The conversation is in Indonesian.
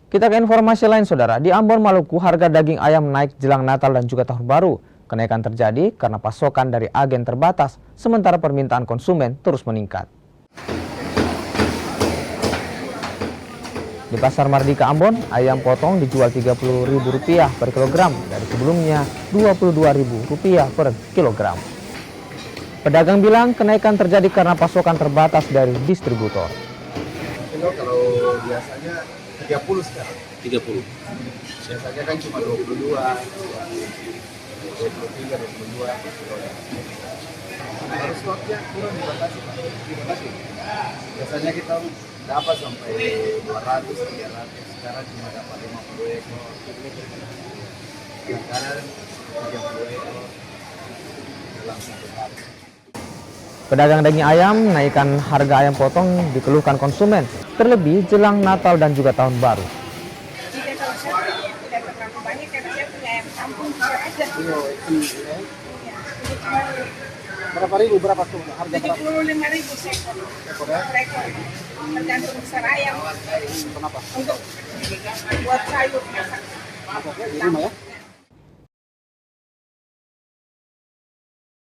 Kita ke informasi lain, Saudara. Di Ambon, Maluku, harga daging ayam naik jelang Natal dan juga Tahun Baru. Kenaikan terjadi karena pasokan dari agen terbatas, sementara permintaan konsumen terus meningkat. Di Pasar Mardika Ambon, ayam potong dijual Rp30.000 per kilogram dari sebelumnya Rp22.000 per kilogram. Pedagang bilang kenaikan terjadi karena pasokan terbatas dari distributor. Kalau biasanya 30 sekarang. 30. Biasanya kan cuma 22, 23, 22. Harus stoknya kurang dibatasi. Biasanya kita dapat sampai 200, 300. Sekarang cuma dapat 50 ekor. Sekarang 30 ekor. Langsung besar. Pedagang daging ayam menaikkan harga ayam potong dikeluhkan konsumen, terlebih jelang Natal dan juga Tahun Baru. Jika kalau saya tidak terlalu banyak, karena saya punya ayam kampung aja. Berapa ribu, berapa tuh harga? 75.000 seekor. Per ekor. Tergantung besar ayam. Kenapa? Untuk buat sayur masak. Di rumah ya?